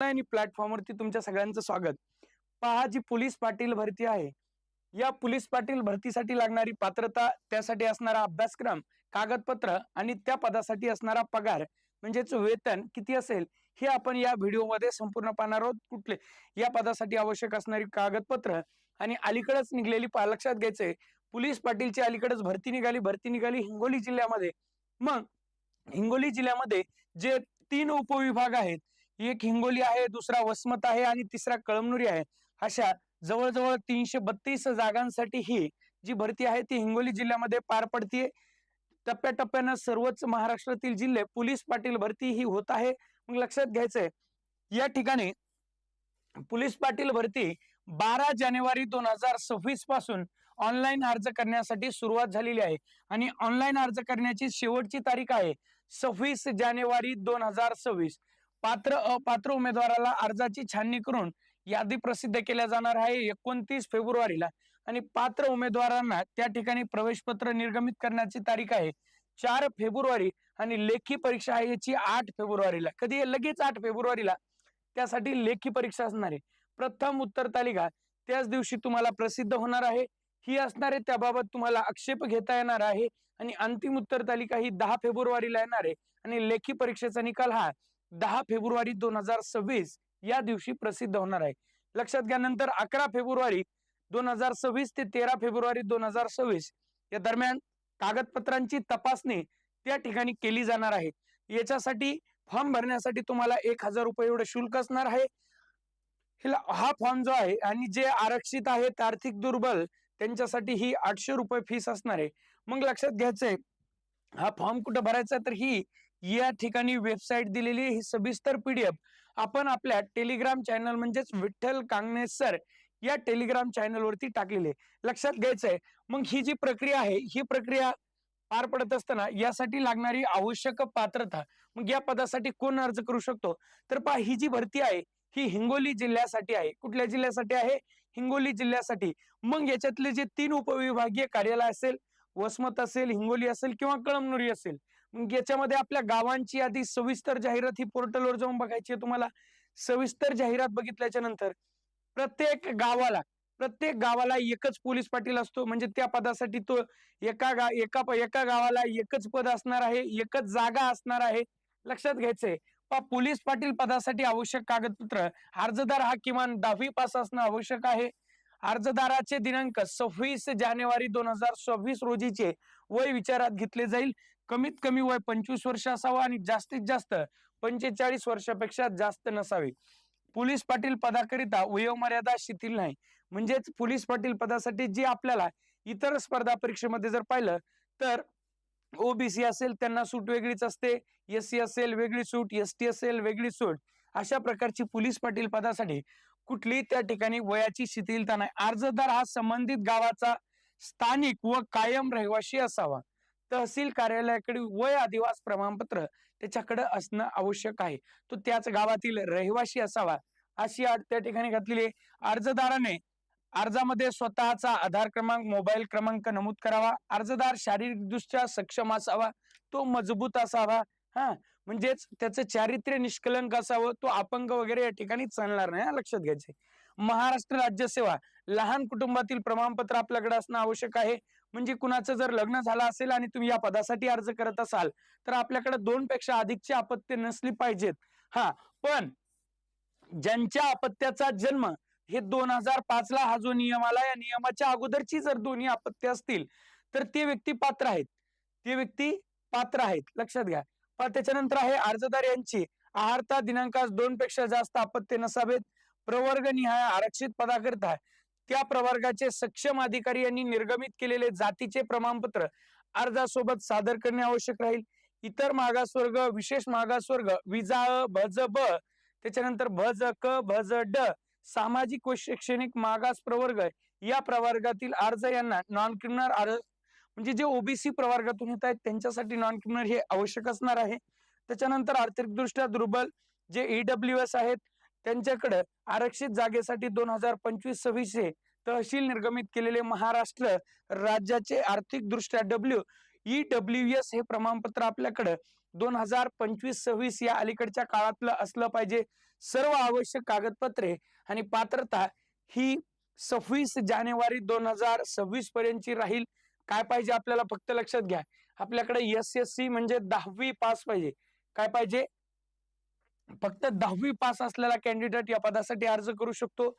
आणि प्लॅटफॉर्मवरती तुमच्या सगळ्यांचं स्वागत. पहा, जी पोलीस पाटील भरती आहे, या पोलीस पाटील भरतीसाठी लागणारी पात्रता, त्यासाठी असणारा अभ्यासक्रम, कागदपत्र आणि त्या पदासाठी असणारा पगार म्हणजेच वेतन किती असेल हे आपण या व्हिडिओमध्ये संपूर्ण पाहणार आहोत. कुठले या पदासाठी आवश्यक असणारी कागदपत्र आणि अलीकडेच निघलेली लक्षात घ्यायचंय, पोलीस पाटीलची अलीकडेच भरती निघाली हिंगोली जिल्ह्यामध्ये. मग हिंगोली जिल्ह्यामध्ये जे 3 उपविभाग आहेत, एक हिंगोली आहे, दुसरा वसमत आहे आणि तिसरा कळमनुरी आहे. अशा जवळजवळ 332 जागांसाठी ही जी भरती आहे ती हिंगोली जिल्ह्यामध्ये पार पडतीये. टप्प्याटप्प्यानं सर्वच महाराष्ट्रातील जिल्हे पोलीस पाटील भरती ही होत आहे. मग लक्षात घ्यायचंय, या ठिकाणी पोलीस पाटील भरती 12 जानेवारी 2026 पासून ऑनलाईन अर्ज करण्यासाठी सुरुवात झालेली आहे आणि ऑनलाईन अर्ज करण्याची शेवटची तारीख आहे 26 जानेवारी 2026. पात्र अपात्र उमेदवाराला अर्जाची छाननी करून यादी प्रसिद्ध केल्या जाणार आहे 29 फेब्रुवारीला आणि पात्र उमेदवारांना त्या ठिकाणी प्रवेश पत्र निर्गमित करण्याची तारीख आहे 4 फेब्रुवारी आणि लेखी परीक्षा आहे याची 8 फेब्रुवारीला. कधी लगेच 8 फेब्रुवारीला त्यासाठी लेखी परीक्षा असणार आहे. प्रथम उत्तर तालिका त्याच दिवशी तुम्हाला प्रसिद्ध होणार आहे, ही असणार आहे, त्याबाबत तुम्हाला आक्षेप घेता येणार आहे आणि अंतिम उत्तर तालिका ही 10 फेब्रुवारीला येणार आहे आणि लेखी परीक्षेचा निकाल हा 10 फेब्रुवारी 2026 या दिवशी प्रसिद्ध होणार आहे. लक्षात घ्या. नंतर 11 फेब्रुवारी 2026 ते 13 फेब्रुवारी 2026 या दरम्यान कागदपत्रांची तपासणी त्या ठिकाणी केली जाणार आहे. याच्यासाठी फॉर्म भरण्यासाठी तुम्हाला 1000 रुपये एवढं शुल्क असणार आहे. हा फॉर्म जो आहे आणि जे आरक्षित आहेत आर्थिक दुर्बल त्यांच्यासाठी ही 800 रुपये फीस असणार आहे. मग लक्षात घ्यायचंय, हा फॉर्म कुठं भरायचा, तर ही या ठिकाणी वेबसाईट दिलेली ही सविस्तर पीडीएफ आपण आपल्या टेलिग्राम चॅनल म्हणजेच विठ्ठल कांगणे सर या टेलिग्राम चॅनल वरती टाकलेले. लक्षात घ्यायचंय, मग ही जी प्रक्रिया आहे ही प्रक्रिया पार पडत असताना यासाठी लागणारी आवश्यक पात्रता, मग या पदासाठी कोण अर्ज करू शकतो, तर पहा, ही जी भरती आहे ही हिंगोली जिल्ह्यासाठी आहे. कुठल्या जिल्ह्यासाठी आहे? हिंगोली जिल्ह्यासाठी. मग याच्यातले जे 3 उपविभागीय कार्यालय असेल, वसमत असेल, हिंगोली असेल किंवा कळमनुरी असेल, मग याच्यामध्ये आपल्या गावांची यादी सविस्तर जाहिरात ही पोर्टलवर जाऊन बघायची आहे तुम्हाला. सविस्तर जाहिरात बघितल्याच्या नंतर प्रत्येक गावाला एकच पोलीस पाटील असतो, म्हणजे त्या पदासाठी तो एका गावाला एकच पद असणार आहे, एकच जागा असणार आहे. लक्षात घ्यायचंय, पोलीस पाटील पदासाठी आवश्यक कागदपत्र, अर्जदार हा किमान 10वी पास असणं आवश्यक आहे. अर्जदाराचे दिनांक 26 जानेवारी 2026 रोजीचे वय विचारात घेतले जाईल. कमीत कमी वय 25 वर्ष असावं आणि जास्तीत जास्त 45 वर्षापेक्षा जास्त नसावे. पोलीस पाटील पदाकरिता वयोमर्यादा शिथिल नाही. म्हणजेच पोलीस पाटील पदासाठी जी आपल्याला इतर स्पर्धा परीक्षेमध्ये जर पाहिलं तर ओबीसी असेल त्यांना सूट वेगळीच असते, एससी असेल वेगळी सूट, एसटी असेल वेगळी सूट. अशा प्रकारची पोलीस पाटील पदासाठी कुठली त्या ठिकाणी वयाची शिथिलता नाही. अर्जदार हा संबंधित गावाचा स्थानिक व कायम रहिवासी असावा. तहसील कार्यालयाकडे वय अधिवास प्रमाणपत्र त्याच्याकडे असणं आवश्यक आहे, तो त्याच गावातील रहिवासी असावा अशी अट त्या ठिकाणी घातलेली आहे. अर्जदाराने अर्जामध्ये स्वतःचा आधार क्रमांक, मोबाईल क्रमांक नमूद करावा. अर्जदार शारीरिकदृष्ट्या सक्षम असावा, तो मजबूत असावा, म्हणजेच त्याचं चारित्र्य निष्कलंक असावं, तो अपंग वगैरे या ठिकाणी चालणार नाही. लक्षात घ्यायचे. महाराष्ट्र राज्य सेवा लहान कुटुंबातील प्रमाणपत्र आपल्याकडे असणं आवश्यक आहे. म्हणजे कुणाचं जर लग्न झालं असेल आणि तुम्ही या पदासाठी अर्ज करत असाल तर आपल्याकडे 2 पेक्षा अधिकची अपत्य नसली पाहिजेत. पण ज्यांच्या अपत्याचा जन्म हे 2005 ला हा जो नियम आला, या नियमाच्या अगोदरची जर दोन्ही अपत्य असतील तर ते व्यक्ती पात्र आहेत. लक्षात घ्या. त्याच्यानंतर आहे अर्जदार यांची आहारता दिनांकास 2 पेक्षा जास्त अपत्य नसावेत. प्रवर्ग निहाय आरक्षित पदाकरिता त्या प्रवर्गाचे सक्षम अधिकारी यांनी निर्गमित केलेले जातीचे प्रमाणपत्र अर्जासोबत सादर करणे आवश्यक राहील. इतर मागासवर्ग, विशेष मागासवर्ग, विजा भज ब, त्याच्यानंतर भज क, भज ड, सामाजिक व शैक्षणिक मागास प्रवर्ग या प्रवर्गातील अर्ज यांना नॉन क्रिमिनल अर्ज, म्हणजे जे ओबीसी प्रवर्गातून येत आहेत त्यांच्यासाठी नॉन क्रिमिनल हे आवश्यक असणार आहे. त्याच्यानंतर आर्थिकदृष्ट्या दुर्बल जे ईडब्ल्यूएस आहेत त्यांच्याकडे आरक्षित जागेसाठी 2025-26 तहसील निर्गमित केलेले महाराष्ट्र राज्याचे आर्थिक दृष्ट्या ईडब्ल्यूएस हे प्रमाणपत्र आपल्याकडे 2025-26 या अलीकडच्या काळातलं असलं पाहिजे. सर्व आवश्यक कागदपत्रे आणि पात्रता ही 26 जानेवारी 2026 पर्यंतची राहील. काय पाहिजे आपल्याला फक्त लक्षात घ्या, आपल्याकडे SSC म्हणजे 10वी पास पाहिजे. काय पाहिजे? फक्त 10वी पास असलेला कॅन्डिडेट या पदासाठी अर्ज करू शकतो.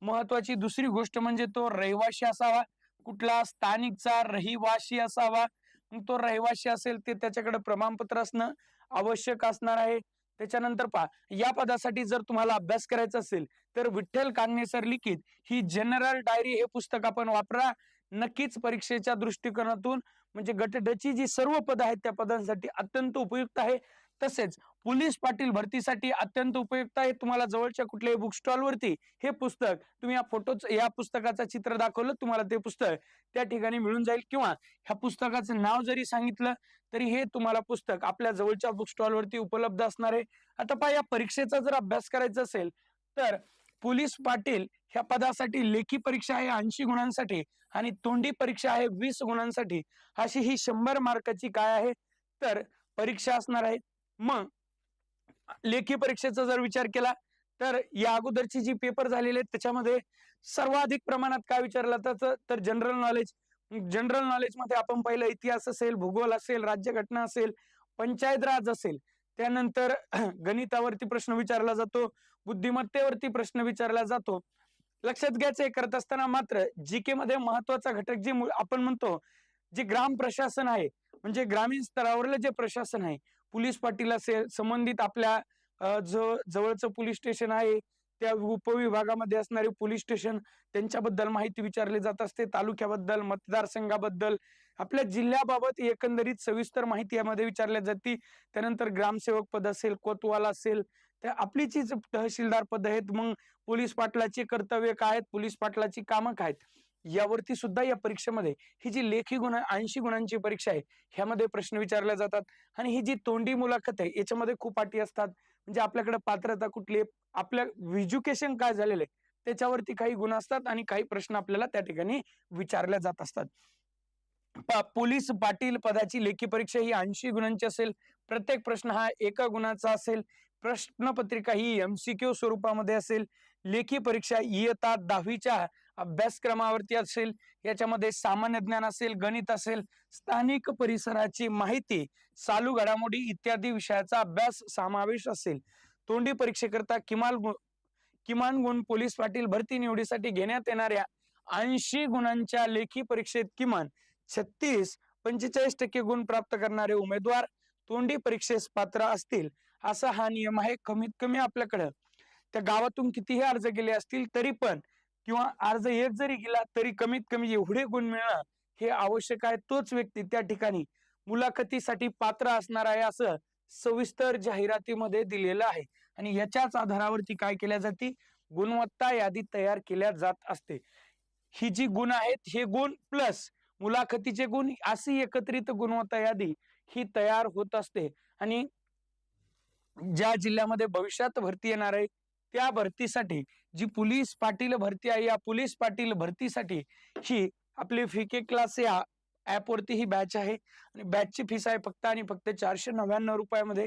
महत्वाची दुसरी गोष्ट म्हणजे तो रहिवाशी असावा. कुठला? स्थानिकचा रहिवाशी असावा. मग तो रहिवाशी असेल ते त्याच्याकडे प्रमाणपत्र असणं आवश्यक असणार आहे. त्याच्यानंतर पहा, या पदासाठी जर तुम्हाला अभ्यास करायचा असेल तर विठ्ठल कान्हेसर लिखित ही जनरल डायरी हे पुस्तक आपण वापरा. नक्कीच परीक्षेच्या दृष्टिकोनातून म्हणजे गट ड ची जी सर्व पद आहेत त्या पदांसाठी अत्यंत उपयुक्त आहे. तसेच पोलीस पाटील भरतीसाठी अत्यंत उपयुक्त आहे. तुम्हाला जवळच्या कुठल्याही बुक स्टॉल वरती हे पुस्तक, तुम्ही या पुस्तकाचं चित्र दाखवलं, तुम्हाला ते पुस्तक त्या ठिकाणी मिळून जाईल. किंवा ह्या पुस्तकाचं नाव जरी सांगितलं तरी हे तुम्हाला पुस्तक आपल्या जवळच्या बुक स्टॉल वरती उपलब्ध असणार आहे. आता पहा, या परीक्षेचा जर अभ्यास करायचा असेल तर पोलीस पाटील ह्या पदासाठी लेखी परीक्षा आहे 80 गुणांसाठी आणि तोंडी परीक्षा आहे 20 गुणांसाठी. अशी ही 100 मार्काची काय आहे तर परीक्षा असणार आहे. मग लेखी परीक्षेचा जर विचार केला तर या अगोदरची जी पेपर झालेले आहेत त्याच्यामध्ये सर्वाधिक प्रमाणात काय विचारलं जातं तर जनरल नॉलेज. जनरल नॉलेज मध्ये आपण पहिलं इतिहास असेल, भूगोल असेल, राज्यघटना असेल, पंचायत राज असेल, त्यानंतर गणितावरती प्रश्न विचारला जातो, बुद्धिमत्तेवरती प्रश्न विचारला जातो. लक्षात घ्यायचं करत असताना मात्र जीके मध्ये महत्वाचा घटक जे आपण म्हणतो जे ग्राम प्रशासन आहे म्हणजे ग्रामीण स्तरावरलं जे प्रशासन आहे, पोलीस पाटील असेल, संबंधित आपल्या जो जवळचं पोलीस स्टेशन आहे त्या उपविभागामध्ये असणारे पोलीस स्टेशन त्यांच्याबद्दल माहिती विचारली जात असते. तालुक्याबद्दल, मतदारसंघाबद्दल, आपल्या जिल्ह्याबाबत एकंदरीत सविस्तर माहिती यामध्ये विचारल्या जाते. त्यानंतर ग्रामसेवक पद असेल, कोतवाल असेल, त्या आपली जी तहसीलदार पद आहेत, मग पोलीस पाटलाची कर्तव्य काय आहेत, पोलीस पाटलाची कामं काय आहेत, यावरती सुद्धा या परीक्षेमध्ये ही जी लेखी गुण 80 गुणांची परीक्षा आहे ह्यामध्ये प्रश्न विचारले जातात. आणि ही जी तोंडी मुलाखत आहे याच्यामध्ये खूप अटी असतात. म्हणजे आपल्याकडे पात्रता कुठली, आपल्या एज्युकेशन काय झालेलं आहे त्याच्यावरती काही गुण असतात आणि काही प्रश्न आपल्याला त्या ठिकाणी विचारल्या जात असतात. पोलीस पाटील पदाची लेखी परीक्षा ही 80 गुणांची असेल. प्रत्येक प्रश्न हा 1 गुणाचा असेल. प्रश्नपत्रिका ही MCQ स्वरूपामध्ये असेल. लेखी परीक्षा इयत्ता 10वीच्या अभ्यासक्रमावरती असेल. याच्यामध्ये सामान्य ज्ञान असेल, गणित असेल, स्थानिक परिसराची माहिती, चालू घडामोडी इत्यादी विषयाचा अभ्यास समावेश असेल. तोंडी परीक्षेकरता किमान गुण पोलीस पाटील भरती निवडीसाठी घेण्यात येणाऱ्या 80 गुणांच्या लेखी परीक्षेत किमान 36-45% गुण प्राप्त करणारे उमेदवार तोंडी परीक्षेस पात्र असतील असा हा नियम आहे. कमीत कमी आपल्याकडे त्या गावातून कितीही अर्ज गेले असतील तरी पण किंवा अर्ज एक जरी गेला तरी कमीत कमी एवढे गुण मिळणं हे आवश्यक आहे. तोच व्यक्ती त्या ठिकाणी मुलाखतीसाठी पात्र असणार आहे असं सविस्तर जाहिरातीमध्ये दिलेलं आहे. आणि याच्याच आधारावरती काय केल्या जाते, गुणवत्ता यादी तयार केल्या जात असते. ही जी गुण आहेत हे गुण प्लस मुलाखतीचे गुण अशी एकत्रित गुणवत्ता यादी ही तयार होत असते. आणि ज्या जिल्ह्यामध्ये भविष्यात भरती येणार आहे त्या भरतीसाठी जी पोलीस पाटील भरती आहे या पोलीस पाटील भरतीसाठी ही आपली फीके क्लास या ऍप वरती ही बॅच आहे आणि बॅचची फीस आहे फक्त आणि फक्त 499 रुपयामध्ये.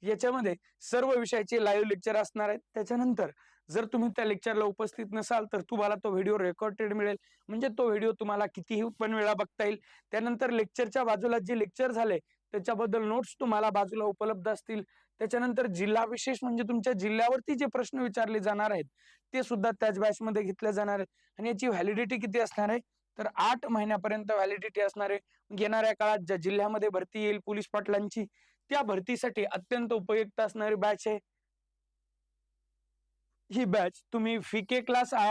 याच्यामध्ये सर्व विषयाचे लाईव्ह लेक्चर असणार आहेत. त्याच्यानंतर जर तुम्ही त्या लेक्चरला उपस्थित नसाल तर तुम्हाला तो व्हिडिओ रेकॉर्डेड मिळेल. म्हणजे तो व्हिडिओ तुम्हाला कितीही पण वेळा बघता येईल. त्यानंतर लेक्चरच्या बाजूला जे लेक्चर झाले त्याच्याबद्दल नोट्स तुम्हाला बाजूला उपलब्ध असतील. त्याच्यानंतर जिल्हा विशेष म्हणजे तुमच्या जिल्ह्यावरती जे प्रश्न विचारले जाणार आहेत ते सुद्धा त्याच बॅच मध्ये घेतले जाणार आहेत. आणि याची व्हॅलिडिटी किती असणार आहे तर 8 महिन्यापर्यंत व्हॅलिडिटी असणार आहे. येणाऱ्या काळात ज्या जिल्ह्यामध्ये भरती येईल पोलीस पाटलांची त्या भरतीसाठी अत्यंत उपयुक्त असणारी बॅच आहे ही बॅच. तुम्ही फीके क्लास